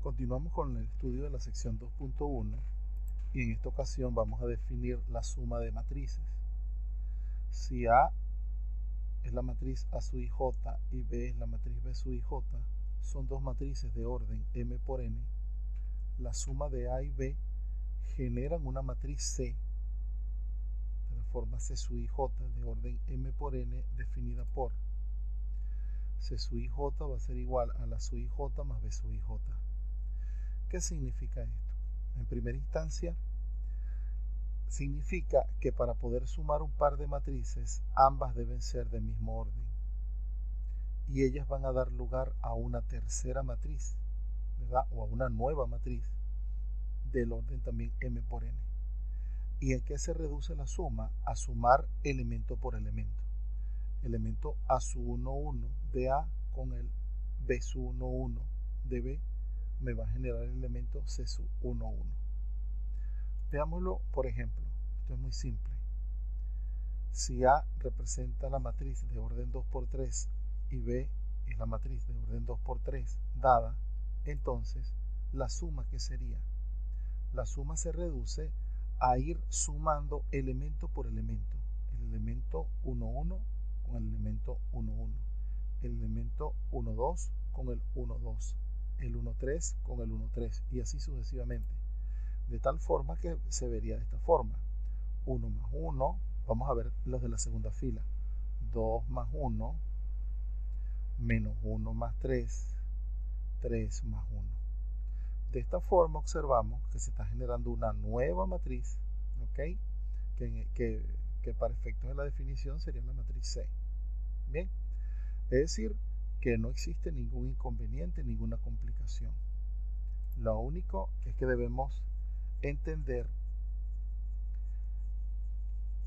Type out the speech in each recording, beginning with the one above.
Continuamos con el estudio de la sección 2.1 y en esta ocasión vamos a definir la suma de matrices. Si A es la matriz A sub ij y B es la matriz B sub ij, son dos matrices de orden M por N. La suma de A y B generan una matriz C de la forma C sub ij de orden M por N definida por C sub ij va a ser igual a la sub ij más B sub ij. ¿Qué significa esto? En primera instancia, significa que para poder sumar un par de matrices, ambas deben ser del mismo orden. Y ellas van a dar lugar a una tercera matriz, ¿verdad? O a una nueva matriz del orden también M por N. ¿Y en qué se reduce la suma? A sumar elemento por elemento. Elemento A sub 1, 1 de A con el B sub 1, 1 de B me va a generar el elemento C sub 1, 1. Veámoslo por ejemplo. Esto es muy simple. Si A representa la matriz de orden 2 por 3 y B es la matriz de orden 2 por 3 dada, entonces la suma, ¿qué sería? La suma se reduce a ir sumando elemento por elemento. El elemento 1, 1 con el elemento 1, 1. El elemento 1, 2 con el 1, 2. El 1, 3 con el 1, 3 y así sucesivamente. De tal forma que se vería de esta forma. 1 más 1, vamos a ver los de la segunda fila. 2 más 1, menos 1 más 3, 3 más 1. De esta forma observamos que se está generando una nueva matriz, ¿ok? Que para efectos de la definición sería la matriz C. Bien, es decir, que no existe ningún inconveniente, ninguna complicación. Lo único es que debemos entender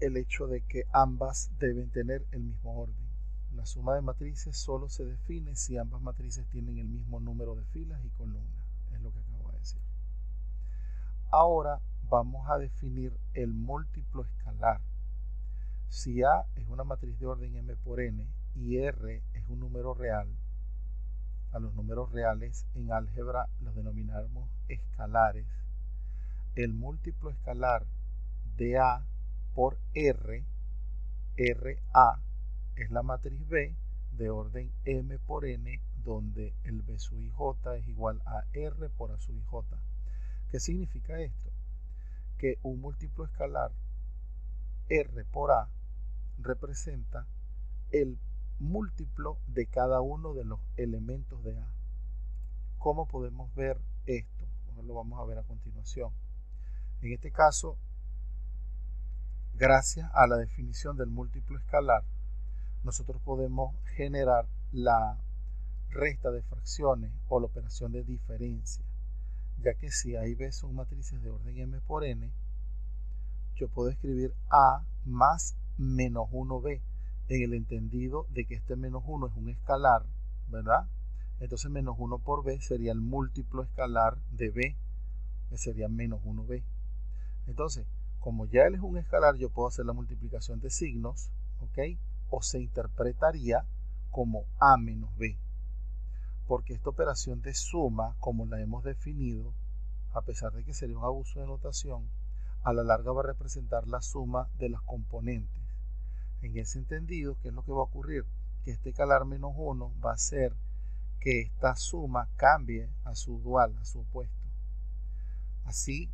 el hecho de que ambas deben tener el mismo orden. La suma de matrices solo se define si ambas matrices tienen el mismo número de filas y columnas, es lo que acabo de decir. Ahora vamos a definir el múltiplo escalar. Si A es una matriz de orden M por N y R es un número real, a los números reales en álgebra los denominamos escalares. El múltiplo escalar de A por R, RA, es la matriz B de orden M por N, donde el B sub ij es igual a R por A sub ij. ¿Qué significa esto? Que un múltiplo escalar R por A representa el múltiplo de cada uno de los elementos de A. ¿Cómo podemos ver esto? Lo vamos a ver a continuación. En este caso, gracias a la definición del múltiplo escalar, nosotros podemos generar la resta de fracciones o la operación de diferencia, ya que si A y B son matrices de orden M por N, yo puedo escribir A más menos 1B en el entendido de que este menos 1 es un escalar, ¿verdad? Entonces menos 1 por B sería el múltiplo escalar de B, que sería menos 1B. Entonces, como ya él es un escalar, yo puedo hacer la multiplicación de signos, ¿ok? O se interpretaría como A menos B. Porque esta operación de suma, como la hemos definido, a pesar de que sería un abuso de notación, a la larga va a representar la suma de las componentes. En ese entendido, ¿qué es lo que va a ocurrir? Que este escalar menos 1 va a hacer que esta suma cambie a su dual, a su opuesto. Así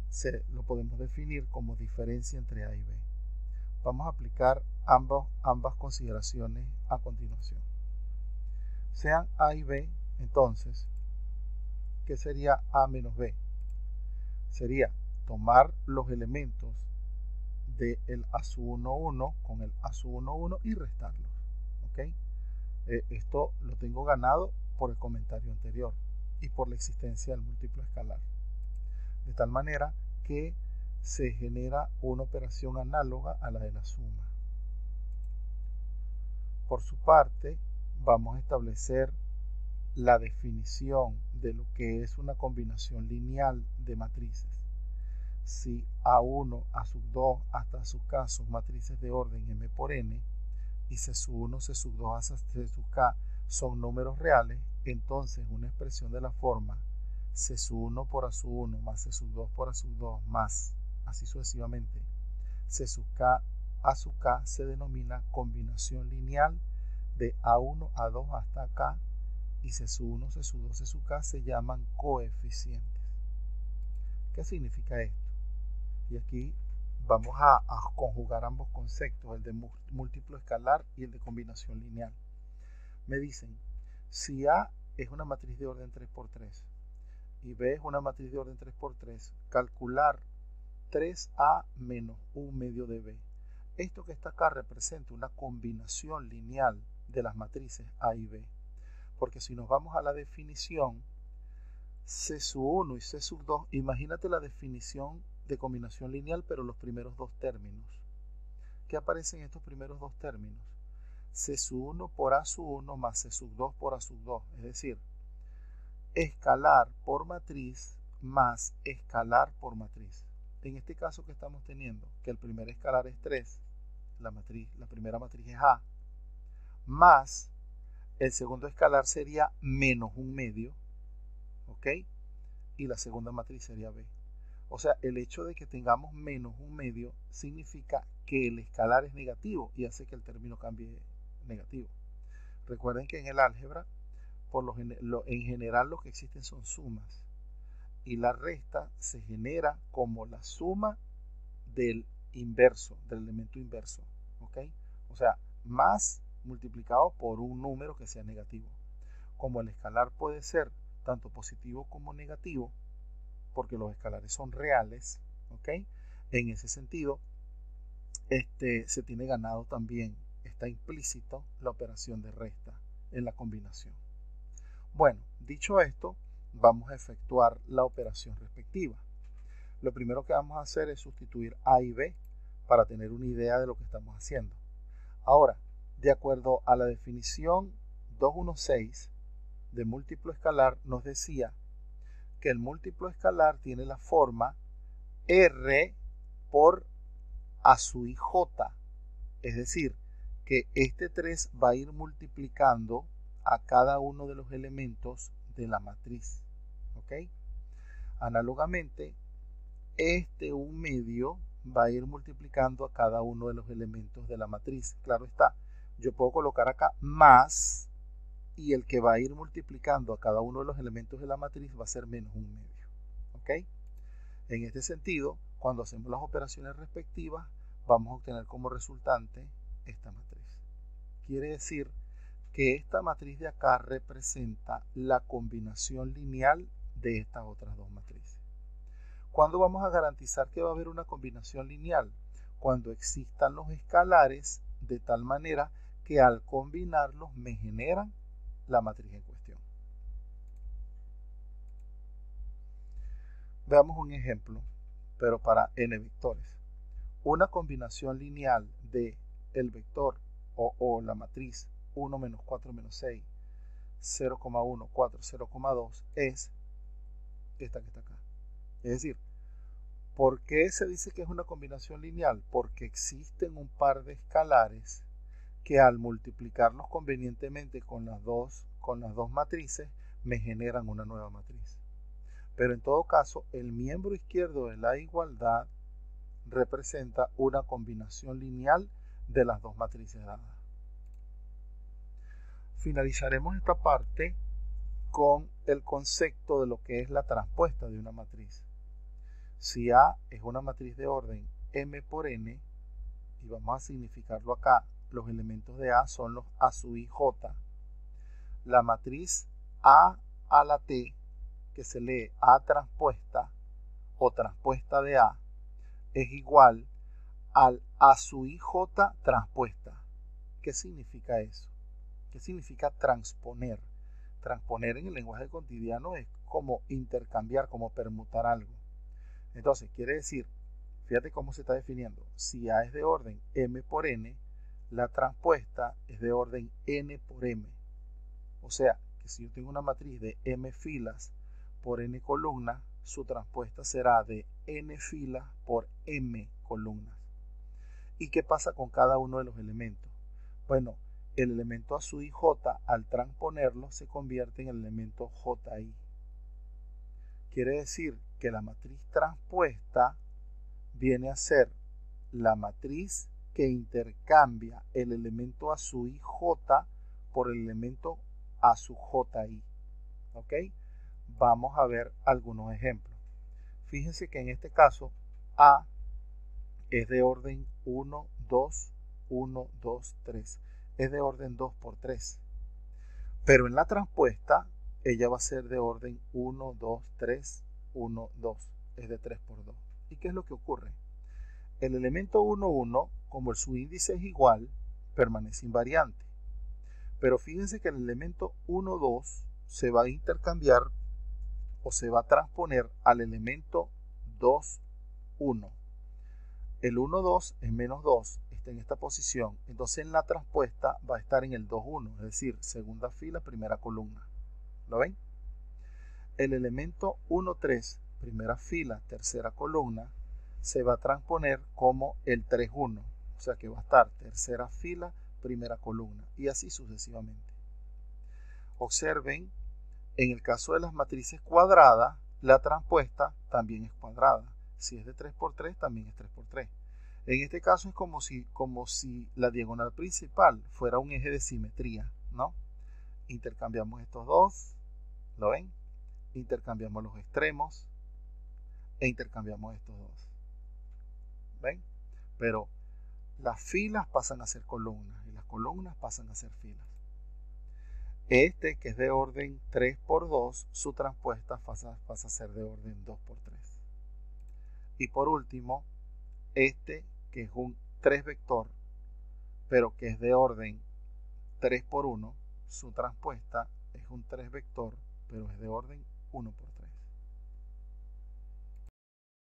lo podemos definir como diferencia entre A y B. Vamos a aplicar ambas consideraciones a continuación. Sean A y B, entonces, ¿qué sería A menos B? Sería tomar los elementos del A sub 1, 1 con el A sub 1, 1 y restarlos. ¿Ok? Esto lo tengo ganado por el comentario anterior y por la existencia del múltiplo escalar. De tal manera que se genera una operación análoga a la de la suma. Por su parte, vamos a establecer la definición de lo que es una combinación lineal de matrices. Si A1, A sub 2 hasta su K son matrices de orden M por N y C sub 1, C sub 2 hasta C sub K son números reales, entonces una expresión de la forma C sub 1 por A sub 1 más C sub 2 por A sub 2 más así sucesivamente C sub K A sub K se denomina combinación lineal de A1, A2 hasta K, y C sub 1, C sub 2, C sub K se llaman coeficientes. ¿Qué significa esto? Y aquí vamos a conjugar ambos conceptos, el de múltiplo escalar y el de combinación lineal. Me dicen, si A es una matriz de orden 3×3 y B es una matriz de orden 3×3, calcular 3A menos 1 medio de B. Esto que está acá representa una combinación lineal de las matrices A y B. Porque si nos vamos a la definición, C sub 1 y C sub 2, imagínate la definición de combinación lineal, pero los primeros dos términos. ¿Qué aparecen en estos primeros dos términos? C sub 1 por A sub 1 más C sub 2 por A sub 2. Es decir, escalar por matriz más escalar por matriz. En este caso que estamos teniendo, que el primer escalar es 3, la primera matriz es A, más el segundo escalar sería menos 1 medio, ¿ok? Y la segunda matriz sería B. O sea, el hecho de que tengamos menos 1 medio significa que el escalar es negativo y hace que el término cambie negativo. Recuerden que en el álgebra, en general lo que existen son sumas. Y la resta se genera como la suma del inverso, del elemento inverso, ¿ok? O sea, más multiplicado por un número que sea negativo. Como el escalar puede ser tanto positivo como negativo, porque los escalares son reales, ¿ok? En ese sentido, se tiene ganado también, está implícito la operación de resta en la combinación. Bueno, dicho esto, vamos a efectuar la operación respectiva. Lo primero que vamos a hacer es sustituir A y B para tener una idea de lo que estamos haciendo. Ahora, de acuerdo a la definición 216 de múltiplo escalar, nos decía que el múltiplo escalar tiene la forma R por A sub i j, es decir, que este 3 va a ir multiplicando a cada uno de los elementos de la matriz, ¿ok? Análogamente, este 1 medio va a ir multiplicando a cada uno de los elementos de la matriz. Claro está, yo puedo colocar acá más, y el que va a ir multiplicando a cada uno de los elementos de la matriz va a ser menos 1 medio, ¿ok? En este sentido, cuando hacemos las operaciones respectivas, vamos a obtener como resultante esta matriz. Quiere decir que esta matriz de acá representa la combinación lineal de estas otras dos matrices. ¿Cuándo vamos a garantizar que va a haber una combinación lineal? Cuando existan los escalares de tal manera que al combinarlos me generan la matriz en cuestión. Veamos un ejemplo, pero para n vectores. Una combinación lineal de el vector o la matriz 1 menos 4 menos 6, 0,1, 4, 0,2 es esta que está acá. Es decir, ¿por qué se dice que es una combinación lineal? Porque existen un par de escalares que al multiplicarlos convenientemente con las dos matrices me generan una nueva matriz. Pero en todo caso, el miembro izquierdo de la igualdad representa una combinación lineal de las dos matrices dadas. Finalizaremos esta parte con el concepto de lo que es la transpuesta de una matriz. Si A es una matriz de orden m por n, y vamos a significarlo acá, los elementos de A son los A sub i j, la matriz A a la T, que se lee A transpuesta o transpuesta de A, es igual al A sub i j transpuesta. ¿Qué significa eso? ¿Qué significa transponer? Transponer en el lenguaje cotidiano es como intercambiar, como permutar algo. Entonces, quiere decir, fíjate cómo se está definiendo. Si A es de orden m por n, la transpuesta es de orden n por m. O sea, que si yo tengo una matriz de m filas por n columnas, su transpuesta será de n filas por m columnas. ¿Y qué pasa con cada uno de los elementos? Bueno, el elemento A sub i j, al transponerlo, se convierte en el elemento ji. Quiere decir que la matriz transpuesta viene a ser la matriz que intercambia el elemento A sub i j por el elemento A sub ji. ¿Ok? Vamos a ver algunos ejemplos. Fíjense que en este caso A es de orden 1, 2, 1, 2, 3. Es de orden 2 por 3. Pero en la transpuesta, ella va a ser de orden 1, 2, 3, 1, 2. Es de 3 por 2. ¿Y qué es lo que ocurre? El elemento 1, 1, como el subíndice es igual, permanece invariante. Pero fíjense que el elemento 1, 2 se va a intercambiar o se va a transponer al elemento 2, 1. El 1, 2 es menos 2, está en esta posición. Entonces en la transpuesta va a estar en el 2, 1, es decir, segunda fila, primera columna. ¿Lo ven? El elemento 1, 3, primera fila, tercera columna, se va a transponer como el 3, 1. O sea que va a estar tercera fila, primera columna. Y así sucesivamente. Observen, en el caso de las matrices cuadradas, la transpuesta también es cuadrada. Si es de 3 por 3, también es 3 por 3. En este caso es como si la diagonal principal fuera un eje de simetría, ¿no? Intercambiamos estos dos, ¿lo ven? Intercambiamos los extremos e intercambiamos estos dos. ¿Ven? Pero las filas pasan a ser columnas y las columnas pasan a ser filas. Este, que es de orden 3 por 2, su transpuesta pasa a ser de orden 2 por 3. Y por último, este, que es un 3 vector, pero que es de orden 3 por 1, su transpuesta es un 3 vector, pero es de orden 1 por 3.